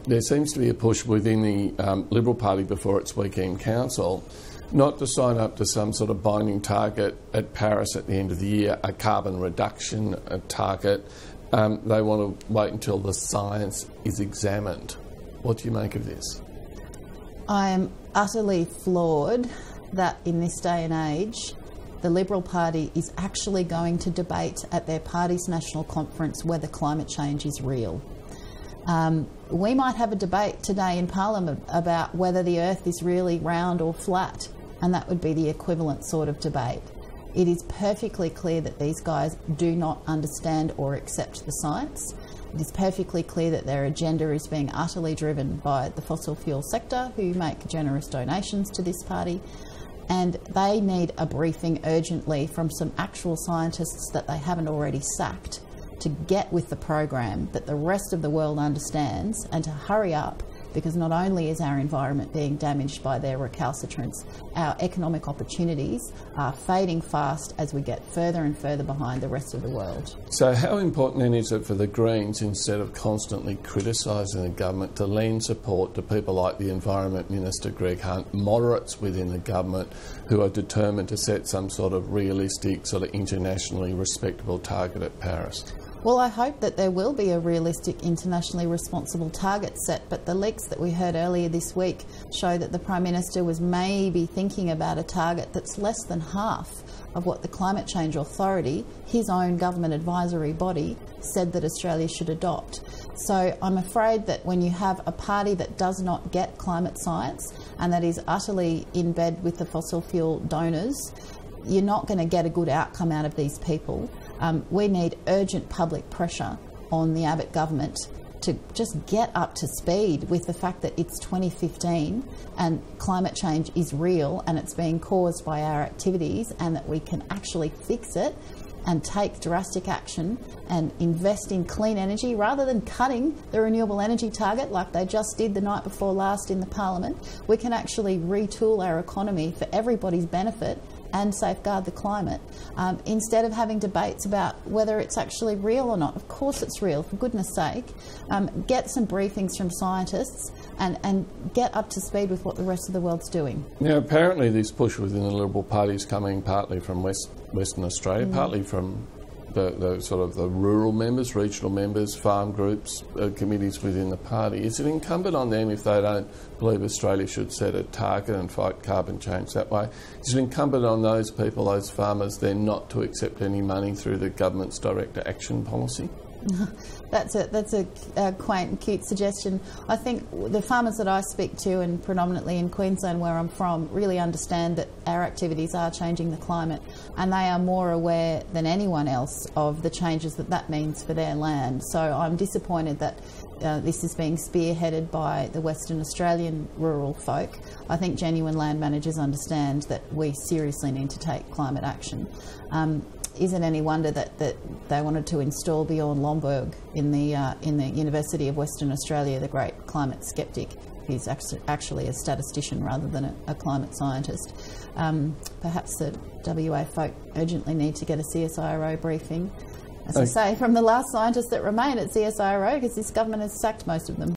there seems to be a push within the Liberal Party before its weekend council not to sign up to some sort of binding target at Paris at the end of the year, a carbon reduction target. They want to wait until the science is examined. What do you make of this? I am utterly floored that in this day and age the Liberal Party is actually going to debate at their party's national conference whether climate change is real. We might have a debate today in Parliament about whether the Earth is really round or flat, and that would be the equivalent sort of debate. It is perfectly clear that these guys do not understand or accept the science. It is perfectly clear that their agenda is being utterly driven by the fossil fuel sector, who make generous donations to this party, and they need a briefing urgently from some actual scientists that they haven't already sacked to get with the program that the rest of the world understands, and to hurry up, because not only is our environment being damaged by their recalcitrance, our economic opportunities are fading fast as we get further and further behind the rest of the world. So how important then is it for the Greens, instead of constantly criticising the government, to lend support to people like the Environment Minister Greg Hunt, moderates within the government who are determined to set some sort of realistic, sort of internationally respectable target at Paris? Well, I hope that there will be a realistic, internationally responsible target set, but the leaks that we heard earlier this week show that the Prime Minister was maybe thinking about a target that's less than half of what the Climate Change Authority, his own government advisory body, said that Australia should adopt. So I'm afraid that when you have a party that does not get climate science and that is utterly in bed with the fossil fuel donors, you're not going to get a good outcome out of these people. We need urgent public pressure on the Abbott government to just get up to speed with the fact that it's 2015 and climate change is real and it's being caused by our activities, and that we can actually fix it and take drastic action and invest in clean energy rather than cutting the renewable energy target like they just did the night before last in the Parliament. We can actually retool our economy for everybody's benefit and safeguard the climate, instead of having debates about whether it's actually real or not. Of course it's real, for goodness sake. Get some briefings from scientists and get up to speed with what the rest of the world's doing. Now, apparently this push within the Liberal Party is coming partly from Western Australia, partly from the sort of the rural members, regional members, farm groups, committees within the party. Is it incumbent on them, if they don't believe Australia should set a target and fight carbon change that way, is it incumbent on those people, those farmers, then not to accept any money through the government's direct action policy? That's a quaint and cute suggestion. I think the farmers that I speak to, and predominantly in Queensland where I'm from, really understand that our activities are changing the climate, and they are more aware than anyone else of the changes that means for their land. So I'm disappointed that this is being spearheaded by the Western Australian rural folk. I think genuine land managers understand that we seriously need to take climate action. Isn't any wonder that they wanted to install Bjorn Lomborg in the University of Western Australia, the great climate skeptic. He's actually a statistician rather than a climate scientist. Perhaps the WA folk urgently need to get a CSIRO briefing, as I say, from the last scientists that remain at CSIRO, because this government has sacked most of them.